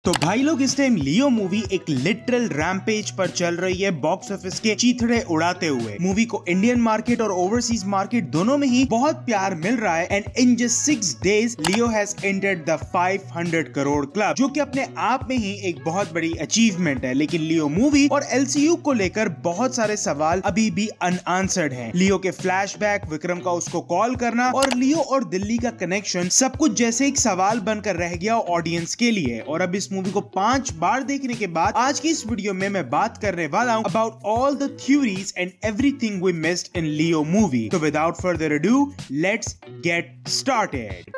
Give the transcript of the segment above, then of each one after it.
तो भाई लोग इस टाइम लियो मूवी एक लिटरल रैम्पेज पर चल रही है, बॉक्स ऑफिस के चीथड़े उड़ाते हुए। मूवी को इंडियन मार्केट और ओवरसीज मार्केट दोनों में ही बहुत प्यार मिल रहा है and in just 6 days Leo has entered the 500 crore club, जो कि अपने आप में ही एक बहुत बड़ी अचीवमेंट है। लेकिन लियो मूवी और एलसीयू को लेकर बहुत सारे सवाल अभी भी अनआंसर्ड हैं। लियो के फ्लैशबैक, विक्रम का उसको कॉल करना और लियो और दिल्ली का कनेक्शन सब कुछ जैसे एक सवाल बनकर रह गया ऑडियंस के लिए। और अब इस मूवी को 5 बार देखने के बाद आज की इस वीडियो में मैं बात करने वाला हूं about all the theories and everything we missed in Leo movie. तो without further ado let's get started.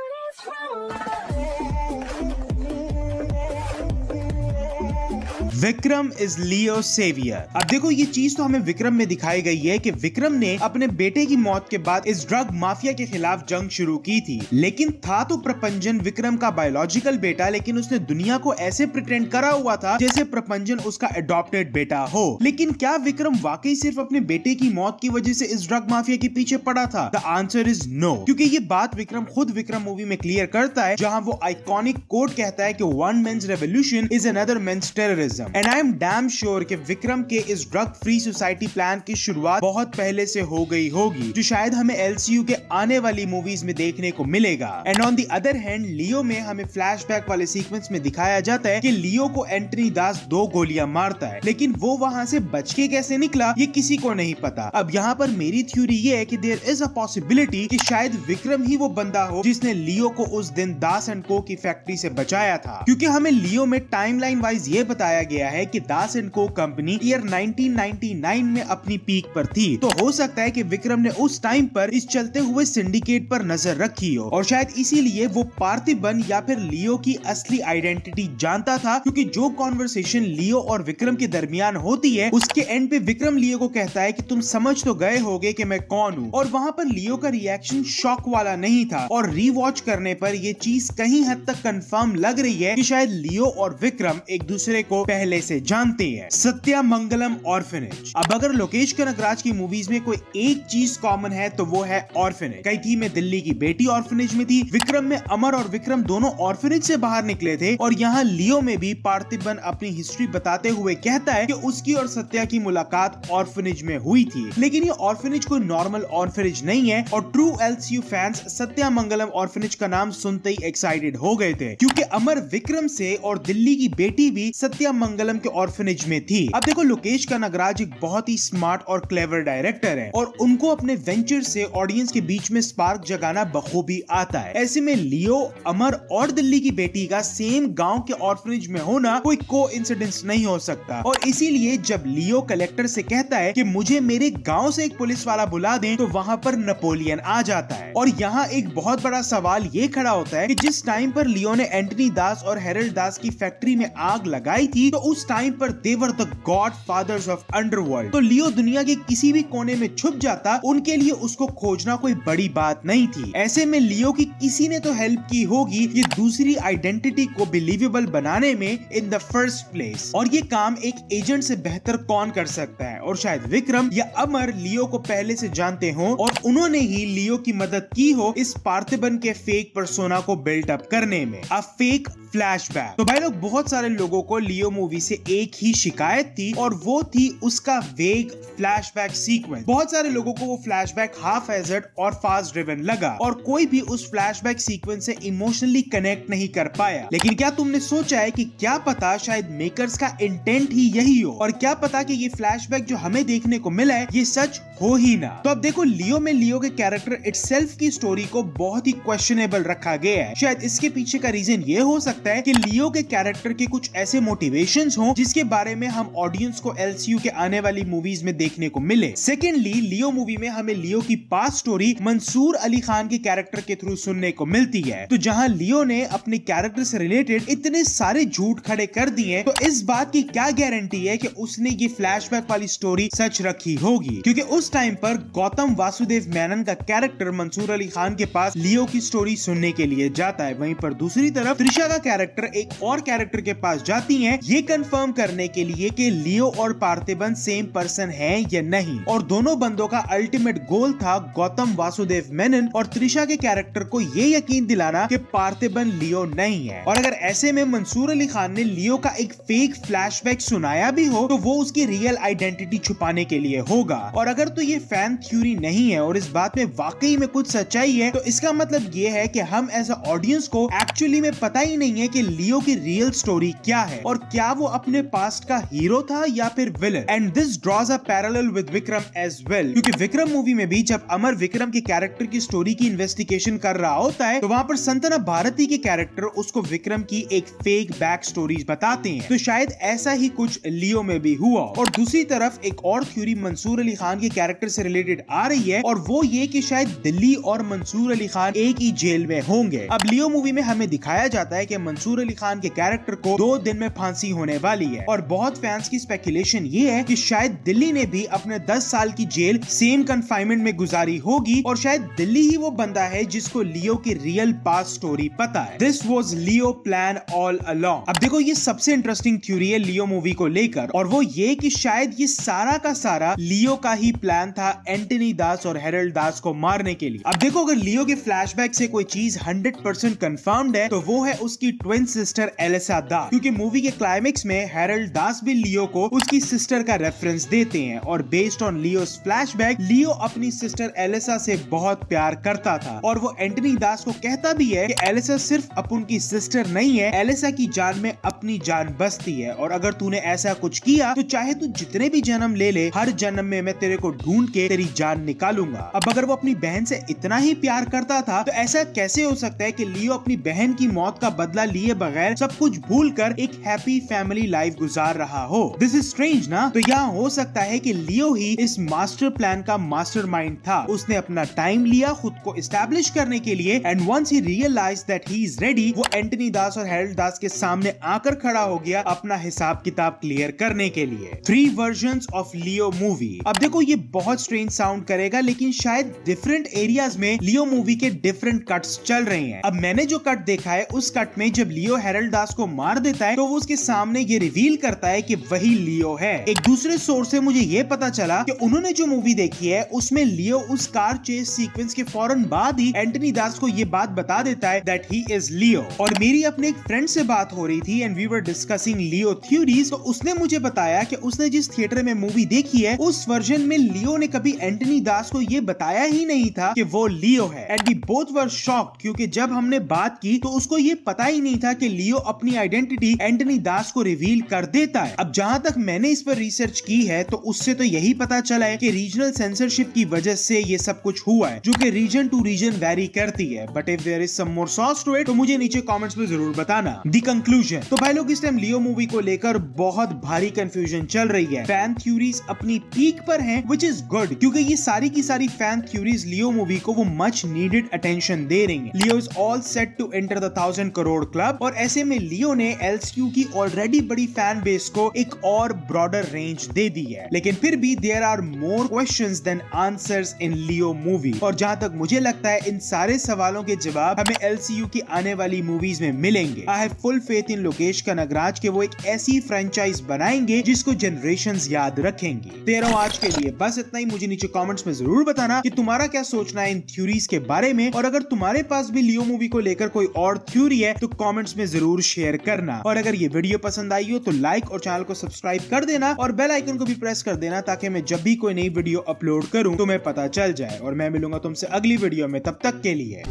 Vikram is Leo saviour. अब देखो, ये चीज तो हमें विक्रम में दिखाई गई है कि विक्रम ने अपने बेटे की मौत के बाद इस ड्रग माफिया के खिलाफ जंग शुरू की थी। लेकिन था तो प्रपंचन विक्रम का बायोलॉजिकल बेटा, लेकिन उसने दुनिया को ऐसे प्रिटेंड करा हुआ था जैसे प्रपंचन उसका अडॉप्टेड बेटा हो। लेकिन क्या विक्रम वाकई सिर्फ अपने बेटे की मौत की वजह से इस ड्रग माफिया के पीछे पड़ा था? द आंसर इज नो, क्योंकि ये बात विक्रम खुद विक्रम मूवी में क्लियर करता है, जहां वो आइकॉनिक कोट कहता है कि one man's revolution is another man's terrorism. And I am damn sure कि विक्रम के इस ड्रग फ्री सोसाइटी प्लान की शुरुआत बहुत पहले से हो गई होगी, जो शायद हमें एलसीयू के आने वाली मूवीज में देखने को मिलेगा। And on the other hand Leo में हमें फ्लैशबैक वाले सीक्वेंस में दिखाया जाता है कि लियो को एंटनी दास 2 गोलियां मारता है, लेकिन वो वहां से बच के कैसे निकला ये किसी को नहीं पता। अब यहाँ पर मेरी थ्योरी ये है कि देयर इज अ पॉसिबिलिटी कि शायद विक्रम ही वो बंदा हो जिसने लियो को उस दिन दास एंड को की फैक्ट्री से बचाया था, क्योंकि हमें लियो में टाइमलाइन वाइज ये बताया गया है कि दास एंड को कंपनी ईयर 1999 में अपनी पीक पर थी। तो हो सकता है कि विक्रम ने उस टाइम पर इस चलते हुए सिंडिकेट पर नजर रखी हो और शायद इसीलिए वो पार्थिबन या फिर लियो की असली आइडेंटिटी जानता था, क्योंकि जो कॉन्वर्सेशन लियो और विक्रम के दरमियान होती है उसके एंड पे विक्रम लियो को कहता है कि तुम समझ तो गए होगे कि मैं कौन हूँ। और वहाँ पर लियो का रिएक्शन शॉक वाला नहीं था और रीवॉच करने पर ये चीज कहीं हद तक कंफर्म लग रही है कि शायद लियो और विक्रम एक दूसरे को पहले से जानते हैं। सत्यमंगलम ऑर्फनेज। अब अगर लोकेश कनगराज की मूवीज में कोई एक चीज कॉमन है तो वो है ऑर्फनेज। कैथी में दिल्ली की बेटी ऑर्फनेज में थी, विक्रम में अमर और विक्रम दोनों ऑर्फनेज से बाहर निकले थे, और यहाँ लियो में भी पार्थिबन अपनी हिस्ट्री बताते हुए कहता है कि उसकी और सत्या की मुलाकात ऑर्फनेज में हुई थी। लेकिन ये ऑर्फनेज कोई नॉर्मल ऑर्फनेज नहीं है और true LCU fans Sathyamangalam orphanage का नाम सुनते ही एक्साइटेड हो गए थे, क्योंकि अमर विक्रम से और दिल्ली की बेटी भी सत्यमंगलम के ऑर्फनेज में थी। अब देखो, लोकेश कनगराज एक बहुत ही स्मार्ट और क्लेवर डायरेक्टर है और उनको अपने वेंचर से ऑडियंस के बीच में स्पार्क जगाना बखूबी आता है। ऐसे में लियो, अमर और दिल्ली की बेटी का सेम गांव के ऑर्फनेज में होना कोई कोइंसिडेंस नहीं हो सकता। और इसीलिए जब लियो कलेक्टर से कहता है कि मुझे मेरे गांव से एक पुलिस वाला बुला दें, तो वहां पर नेपोलियन आ जाता है। और यहाँ एक बहुत बड़ा सवाल ये खड़ा होता है कि जिस टाइम पर लियो ने एंटनी दास और हेरल्ड दास की फैक्ट्री में आग लगाई थी, तो उस टाइम पर they were the god fathers of underworld. तो लियो दुनिया के किसी भी कोने में छुप जाता, उनके लिए उसको खोजना कोई बड़ी बात नहीं थी। ऐसे में लियो की किसी ने तो हेल्प की होगी ये दूसरी आइडेंटिटी को बिलीवेबल बनाने में इन द फर्स्ट प्लेस। और ये काम एक एजेंट से बेहतर कौन कर सकता है? और शायद विक्रम या अमर लियो को पहले से जानते हो और उन्होंने ही लियो की मदद की हो इस पार्थिबन के फेक पर्सोना को बिल्ट अप करने में। A fake flashback. तो भाई लोग, बहुत सारे लोगों को लियो मूवी से एक ही शिकायत थी और वो थी उसका वेग फ्लैशबैक सीक्वेंस। बहुत सारे लोगों को वो फ्लैशबैक हाफ एजर्ड और फास्ट ड्रिवन लगा और कोई भी उस फ्लैशबैक सीक्वेंस से इमोशनली कनेक्ट नहीं कर पाया। लेकिन क्या तुमने सोचा है कि क्या पता शायद मेकर्स का इंटेंट ही यही हो, और क्या पता कि ये फ्लैशबैक जो हमें देखने को मिला है ये सच हो ही ना। तो अब देखो, लियो में लियो के कैरेक्टर इटसेल्फ की स्टोरी को बहुत ही क्वेश्चनेबल रखा गया है। शायद इसके पीछे का रीजन ये हो सकता है कि लियो के कैरेक्टर के कुछ ऐसे मोटिवेशंस हो जिसके बारे में हम ऑडियंस को एलसीयू के आने वाली मूवीज में देखने को मिले। सेकेंडली, लियो मूवी में हमें लियो की पास्ट स्टोरी मंसूर अली खान के कैरेक्टर के थ्रू सुनने को मिलती है। तो जहां लियो ने अपने कैरेक्टर से रिलेटेड इतने सारे झूठ खड़े कर दिए, तो इस बात की क्या गारंटी है कि उसने ये फ्लैशबैक वाली स्टोरी सच रखी होगी? क्योंकि उस टाइम पर गौतम वासुदेव मेनन का कैरेक्टर मंसूर अली खान के पास लियो की स्टोरी सुनने के लिए जाता है। वहीं पर दूसरी तरफ त्रिशा का कैरेक्टर एक और कैरेक्टर के पास जाती हैं ये कंफर्म करने के लिए कि लियो और पार्थिबन सेम पर्सन हैं या नहीं। और दोनों बंदों का अल्टीमेट गोल था गौतम वासुदेव मेनन और त्रिशा के कैरेक्टर को ये यकीन दिलाना कि पार्थिबन लियो नहीं है। और अगर ऐसे में मंसूर अली खान ने लियो का एक फेक फ्लैशबैक सुनाया भी हो तो वो उसकी रियल आइडेंटिटी छुपाने के लिए होगा। और अगर तो ये फैन थ्योरी नहीं है और इस बात में वाकई में कुछ सच्चाई है तो इसका मतलब ये है कि हम एज अ ऑडियंस को एक्चुअली में पता ही नहीं है कि लियो की रियल स्टोरी क्या है और क्या वो अपने पास्ट का हीरो था या फिर villain. And this draws a parallel with Vikram as well, क्योंकि विक्रम मूवी में भी जब अमर विक्रम के कैरेक्टर की स्टोरी की इन्वेस्टिगेशन कर रहा होता है तो वहाँ पर संतना भारती के कैरेक्टर उसको विक्रम की एक फेक बैक स्टोरीज बताते हैं। तो शायद ऐसा ही कुछ लियो में भी हुआ। और दूसरी तरफ एक और थ्योरी मंसूर अली खान के कैरेक्टर से रिलेटेड आ रही है और वो ये कि शायद दिल्ली और मंसूर अली खान एक ही जेल में होंगे। अब लियो मूवी में हमें दिखाया जाता है कि मंसूर अली खान के कैरेक्टर को 2 दिन में फांसी होने वाली है और बहुत फैंस की स्पेकुलेशन ये है कि शायद दिल्ली ने भी अपने 10 साल की जेल सेम कन्फाइनमेंट में गुजारी होगी और शायद दिल्ली ही वो बंदा है जिसको लियो की रियल पास्ट स्टोरी पता है। This was Leo plan all along. अब देखो ये सबसे इंटरेस्टिंग थ्योरी है लियो मूवी को लेकर और वो ये कि शायद ये सारा का सारा लियो का ही प्लान था एंटनी दास और हेरल्ड दास को मारने के लिए। अब देखो अगर लियो के फ्लैशबैक से कोई चीज 100% कंफर्म्ड है तो वो है उसकी ट्विन सिस्टर एलिसा दास, क्योंकि मूवी के क्लाइमेक्स में हेरल्ड दास भी लियो को उसकी सिस्टर का रेफरेंस देते हैं और बेस्ड ऑन लियोस फ्लैशबैक लियो अपनी सिस्टर एलिसा से बहुत प्यार करता था और वो एंटनी दास को कहता भी है कि एलिसा सिर्फ अपन की सिस्टर नहीं है, एलिसा की जान में अपनी जान बसती है और अगर तूने ऐसा कुछ किया तो चाहे तू जितने भी जन्म ले ले हर जन्म में मैं तेरे को ढूंढ के तेरी जान निकालूंगा। अब अगर वो अपनी बहन से इतना ही प्यार करता था तो ऐसा कैसे हो सकता है कि लियो अपनी बहन की मौत का बदला लिए बगैर सब कुछ भूलकर एक हैप्पी फैमिली लाइफ गुजार रहा हो। दिस इज स्ट्रेंज ना। तो यहाँ हो सकता है कि लियो ही इस मास्टर प्लान का मास्टरमाइंड था। उसने अपना टाइम लिया खुद को एस्टैब्लिश करने के लिए and once he realised that he is ready वो एंटनी दास और हेरल्ड दास के सामने आकर खड़ा हो गया अपना हिसाब किताब क्लियर करने के लिए। 3 वर्जन्स ऑफ लियो मूवी। अब देखो ये बहुत स्ट्रेंज साउंड करेगा लेकिन शायद डिफरेंट एरियाज में लियो मूवी के डिफरेंट कट्स चल रहे हैं। अब मैंने जो कट देखा है उस कट में जब लियो हेरल्ड दास को मार देता है तो वो उसके सामने ये रिवील करता है कि वही लियो है। एक दूसरे सोर्स से मुझे ये पता चला कि उन्होंने जो मूवी देखी है उसमें लियो उस कार चेस सीक्वेंस के फौरन बाद ही एंटनी दास को ये बात बता देता है दैट ही इज लियो। और मेरी अपने एक फ्रेंड से बात हो रही थी and we were discussing Leo theories, तो उसने मुझे बताया कि उसने जिस थिएटर में मूवी देखी है उस वर्जन में लियो ने कभी एंटनी दास को ये बताया ही नहीं था कि वो लियो है and we both were shocked, क्योंकि जब हमने बात की तो उसको ये पता ही नहीं था कि लियो अपनी आइडेंटिटी एंटनी दास को रिवील कर देता है। अब जहाँ तक मैंने इस पर रिसर्च की है तो उससे तो यही पता चला है कि रीजनल सेंसरशिप की वजह से ये सब कुछ हुआ है जो कि रीजन टू रीजन वेरी करती है। But if there is some more sauce to it तो मुझे नीचे कमेंट्स में जरूर बताना। The conclusion. तो भाई लोग इस टाइम लियो मूवी को लेकर बहुत भारी कंफ्यूजन चल रही है। फैन थ्योरीज अपनी पीक पर हैं व्हिच इज गुड, क्योंकि ये सारी की सारी फैन थ्योरीज लियो मूवी को वो मच नीडेड अटेंशन दे रही हैं। Leo is all set to enter the 1000 crore club और ऐसे में लियो ने एलसीयू की ऑलरेडी बड़ी फैन बेस को एक और ब्रॉडर रेंज दे दी है। लेकिन फिर भी there are more questions than answers in Leo movie और जहां तक मुझे लगता है इन सारे सवालों के जवाब हमें एलसीयू की आने वाली मूवीज में मिलेंगे। I have full faith in Lokesh Kanagaraj के वो एक ऐसी फ्रेंचाइज बनाएंगे जिसको जनरेशंस याद रखेंगे। तेरा आज के लिए बस इतना ही। मुझे नीचे कमेंट्स में जरूर बताना कि तुम्हारा क्या सोचना है इन थ्योरीज के बारे में और अगर तुम्हारे पास भी लियो मूवी को लेकर कोई और थ्योरी है तो कमेंट्स में जरूर शेयर करना। और अगर ये वीडियो पसंद आई हो तो लाइक और चैनल को सब्सक्राइब कर देना और बेल आइकन को भी प्रेस कर देना ताकि मैं जब भी कोई नई वीडियो अपलोड करूं तुम्हें पता चल जाए। और मैं मिलूंगा तुमसे अगली वीडियो में, तब तक के लिए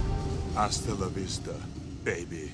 Hasta la vista, baby.